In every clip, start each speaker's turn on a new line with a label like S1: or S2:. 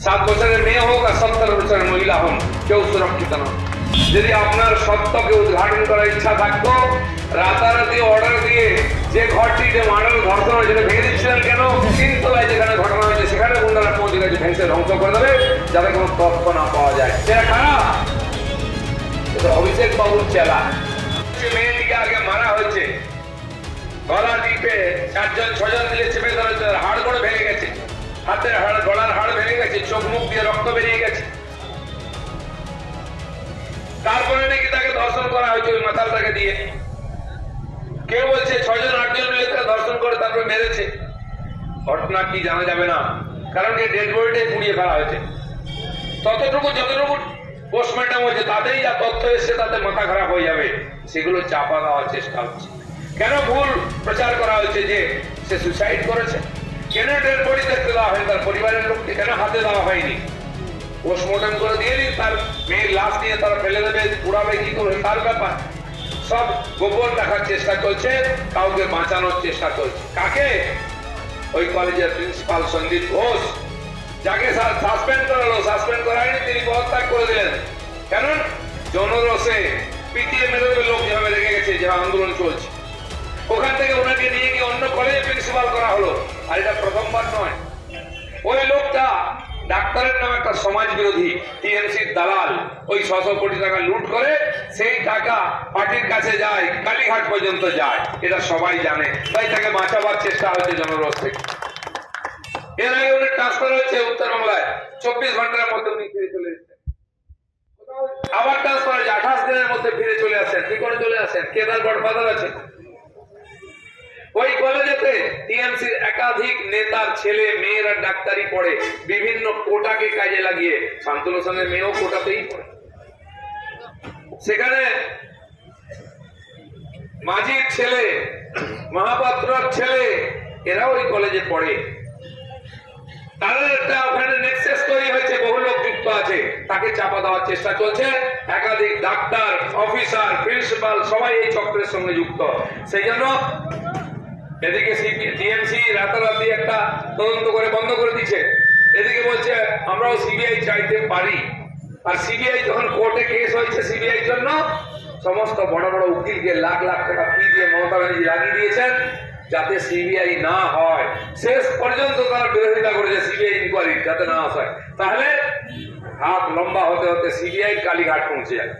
S1: 7 বছরের মেয়ে হোক আর 70 বছরের মহিলা হোক, কেউ সুরক্ষিত নয়। যদি আপনার সত্যকে উদ্ঘাটন করার ইচ্ছা থাকতো, রাতারাতি অর্ডার দিয়ে যে ঘরটিতে মার্ডার ধর্ষণ হয়েছিল ভেঙে দিচ্ছিলেন কেন? 3 তলায় যেখানে ঘটনা হয়েছে সেখানে গুন্ডারা পৌঁছে গেছে, ভেঙে ধ্বংস করে দেবে যাতে কোনো তথ্য না পাওয়া যায়। সেটা খারাপ। অভিষেক বাবুর চেলা মেয়েটিকে আগে মারা হয়েছে, গলা টিপে 4-6 জন মিলে চেপে ধরেছে, হাড় করে ভেঙে গেছে, হাতের হাড়, গলার হাড় ভেঙে গেছে, চোখ মুখ দিয়ে রক্ত বেরিয়ে গেছে। তারপরে নাকি তাকে ধর্ষণ করা হয়েছে ওই মাতালটাকে দিয়ে। কেউ বলছে 6-8 জন মিলে তাকে ধর্ষণ করে তারপরে মেরেছে। ঘটনা কি জানা যাবে না, কারণ কি ডেড বডিটাই পুড়িয়ে ফেলা হয়েছে। ততটুকু যতটুকু পোস্টমর্টম হয়েছে তাতেই যা তথ্য এসছে তাতে মাথা খারাপ হয়ে যাবে, সেগুলো চাপা দেওয়ার চেষ্টা হচ্ছে। কেন ভুল প্রচার করা হয়েছে যে সে সুইসাইড করেছে? কেন ডেড বডি দেখতে দেওয়া হয়নি? তার পরিবারের লোককে কেন হাতে দেওয়া হয়নি? পোস্টমর্টম করে দিয়ে দিন, তার মেয়ের লাশ নিয়ে তারা ফেলে দেবে, পুড়াবে, কি করবে তার ব্যাপার। সব গোপন রাখার চেষ্টা চলছে, কাউকে বাঁচানোর চেষ্টা চলছে। কাকে? ওই কলেজের প্রিন্সিপাল সন্দীপ ঘোষ, যাকে সাসপেন্ড করালো, সাসপেন্ড করায়নি, তিনি পদত্যাগ করে দিলেন। কেন? জনরসে পিটিয়ে মেরে দেবে লোক, যেভাবে রেখে গেছে, যেভাবে আন্দোলন চলছে। ওখান থেকে ওনাকে নিয়ে গিয়ে অন্য কলেজে প্রিন্সিপাল করা হলো। আর এটা প্রথমবার নয়। ওই লোকটা ডাক্তারের নামে একটা সমাজ বিরোধী টিএমসির দালাল, ওই 600 কোটি টাকা লুট করে সেই টাকা পার্টির কাছে যায়, কালীঘাট পর্যন্ত যায়, এটা সবাই জানে। তাই তাকে বাঁচাবার চেষ্টা হয়েছে জনরস থেকে। এর আগে উনি ট্রান্সফার হয়েছে উত্তরবাংলায়, 24 ঘন্টার মধ্যে উনি ফিরে চলে এসেছেন। আবার ট্রান্সফার হয়েছে, 28 দিনের মধ্যে ফিরে চলে আসেন। কি করে চলে আসেন? কে তার গডফাদার আছে? ওই কলেজেতে টিএমসির একাধিক নেতার ছেলে মেয়েরা ডাক্তারি পড়ে, বিভিন্ন কোটাকে কাজে লাগিয়ে। শান্তনু সেনের মেয়েও কোটাতেই পড়ে। সেখানে মাঝির ছেলে, মহাপাত্রর ছেলে, এরাও ওই কলেজে পড়ে। তাদের একটা ওখানে নেক্সাস তৈরি হয়েছে, বহু লোক যুক্ত আছে, তাকে চাপা দেওয়ার চেষ্টা চলছে। একাধিক ডাক্তার, অফিসার, প্রিন্সিপাল সবাই এই চক্রের সঙ্গে যুক্ত। সেই জন্য এদিকে টিএমসি রাতারাতি একটা তদন্ত করে বন্ধ করে দিচ্ছে, এদিকে বলছে আমরাও সিবিআই চাইতে পারি। আর সিবিআই যখন কোর্টে কেস হয়েছে সিবিআই জন্য, সমস্ত বড় বড় উকিলকে লাখ লাখ টাকা ফি দিয়ে মমতা ব্যানার্জি লাগিয়ে দিয়েছেন যাতে সিবিআই না হয়। শেষ পর্যন্ত তারা বিরোধিতা করেছে সিবিআই ইনকোয়ারি যাতে না হয়। তাহলে হাত লম্বা হতে হতে সিবিআই কালীঘাট পৌঁছে যাবে।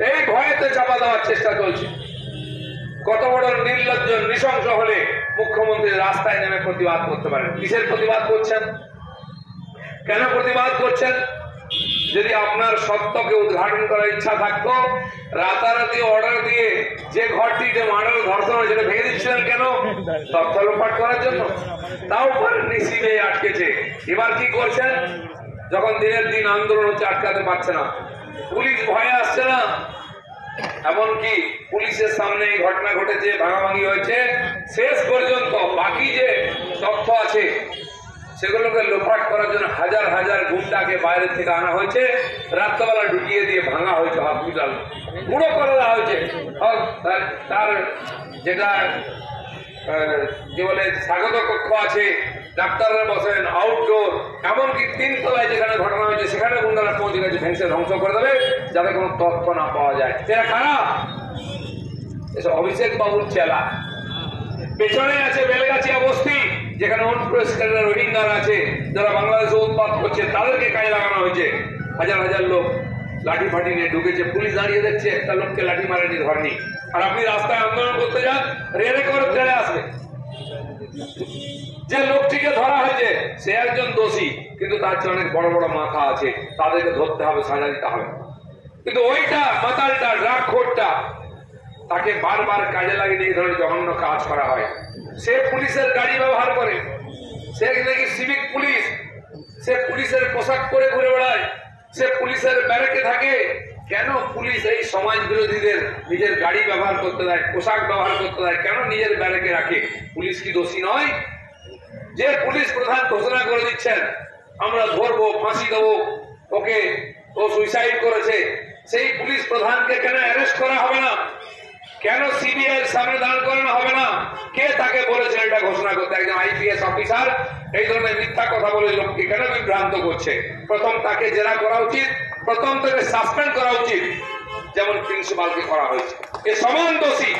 S1: এই ভয়েতে চাপা দেওয়ার চেষ্টা চলছে। কত বড় নির্লজ্জ, নৃশংস হলে মুখ্যমন্ত্রী রাস্তায় নেমে প্রতিবাদ করতে পারেন? কিসের প্রতিবাদ করছেন? কেন প্রতিবাদ করছেন? যদি আপনার সত্যকে উদ্ঘাটন করার ইচ্ছা থাকতো, রাতারাতি অর্ডার দিয়ে যে ঘরটিতে মার্ডার ধর্ষণ হয়েছে ভেঙে দিচ্ছিলেন কেন? তথ্য লোপাট করার জন্য। তাও পারেননি, সিবিআই আটকেছে। এবার কি করছেন? যখন দিনের দিন আন্দোলন হচ্ছে, আটকাতে পারছে না, পুলিশ ভয়ে আসছে না। এমনকি পুলিশের সামনে এই ঘটনা ঘটেছে, ভাঙাভাঙি হয়েছে, শেষ পর্যন্ত বাকি যে তথ্য আছে সেগুলোকে লোপাট করার জন্য হাজার হাজার গুন্ডাকে বাইরে থেকে আনা হয়েছে, রাত্রবেলা ঢুকিয়ে দিয়ে ভাঙা হয়েছে হসপিটাল, পুরো করে দেওয়া হয়েছে। তার যেটা কি বলে স্বাগত কক্ষ আছে, ডাক্তাররা বসেন, আউটডোর, এমনকি 3 তলায় যেখানে ঘটনা হয়েছে সেখানে গুন্ডারা পৌঁছে গেছে, ভেঙে ধ্বংস করে দেবে যাতে কোনো তথ্য না পাওয়া যায়। সেটা খারাপ। এসব অভিষেক বাবুর চেলা। পেছনে আছে বেলগাছিয়া বস্তি, যেখানে অনুপ্রবেশকারীরা রোহিঙ্গারা আছে, যারা বাংলাদেশে উৎপাত করছে, তাদেরকে কাজে লাগানো হয়েছে। হাজার হাজার লোক লাঠি ফাটি নিয়ে ঢুকেছে, পুলিশ দাঁড়িয়ে দেখছে, একটা লোককে লাঠি মারেনি, ধরেনি। আর আপনি রাস্তায় আন্দোলন করতে যান, রেলে করে ছেড়ে আসবে। যে লোকটিকে ধরা হয়েছে সে একজন দোষী, কিন্তু তার চেয়ে অনেক বড় বড় মাথা আছে, তাদেরকে ধরতে হবে, সাজা দিতে হবে। কিন্তু ওইটা মাতালটা, ড্রাগখোরটা, তাকে বারবার কাজে লাগিয়ে এই ধরনের জঘন্য কাজ করা হয়। সে পুলিশের গাড়ি ব্যবহার করে, সে নাকি সিভিক পুলিশ, সে পুলিশের পোশাক পরে ঘুরে বেড়ায়, সে পুলিশের ব্যারেকে থাকে। কেন পুলিশ এই সমাজ বিরোধীদের নিজের গাড়ি ব্যবহার করতে দেয়, পোশাক ব্যবহার করতে দেয়? কেন নিজের ব্যারেকে রাখে? পুলিশ কি দোষী নয়? যে পুলিশ প্রধান ঘোষণা করে দিচ্ছেন আমরা ধরবো, ফাঁসি দেবো ওকে, ও সুইসাইড করেছে, সেই পুলিশ প্রধানকে কেন অ্যারেস্ট করা হবে না? কেন সিবিআই এর সামনে দাঁড় করানো হবে না? কে তাকে বলেছে এটা ঘোষণা করতে? একজন আইপিএস অফিসার এই ধরনের মিথ্যা কথা বলে লোককে কেন বিভ্রান্ত করছে? প্রথম তাকে জেরা করা উচিত, প্রথম তাকে সাসপেন্ড করা উচিত, যেমন প্রিন্সিপালকে করা হয়েছে। এ সমান দোষী,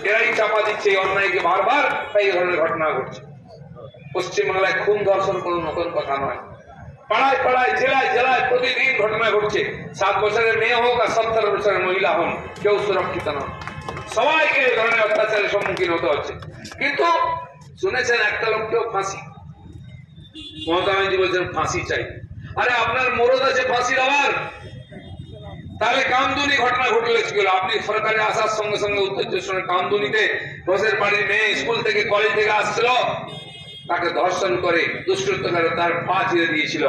S1: এরাই চাপা দিচ্ছে এই অন্যায়কে বারবার, তাই এই ধরনের ঘটনা ঘটছে। পশ্চিমবাংলায় খুন ধর্ষণ কোন নতুন কথা নয়, পাড়ায় পাড়ায় জেলায় জেলায় প্রতিদিন ঘটনা ঘটছে। 7 বছরের মেয়ে হোক আর 70 বছরের মহিলা হন, কেউ সুরক্ষিত নয়, সবাইকে এই ধরনের অত্যাচারের সম্মুখীন হতে হচ্ছে। কিন্তু শুনেছেন একটা লোককেও ফাঁসি, মমতা ব্যানার্জি বলছেন ফাঁসি চাই। আরে আপনার মরদ আছে ফাঁসির আবার, তাহলে কামদুনি ঘটনা ঘটলে কি হলো? আপনি সরকারে আসার সঙ্গে সঙ্গে উত্তর চব্বিশ কামদুনিতে ঘোষের বাড়ির মেয়ে স্কুল থেকে কলেজ থেকে আসছিল, তাকে ধর্ষণ করে দুষ্কৃতকারী তার পা ছিঁড়ে দিয়েছিল।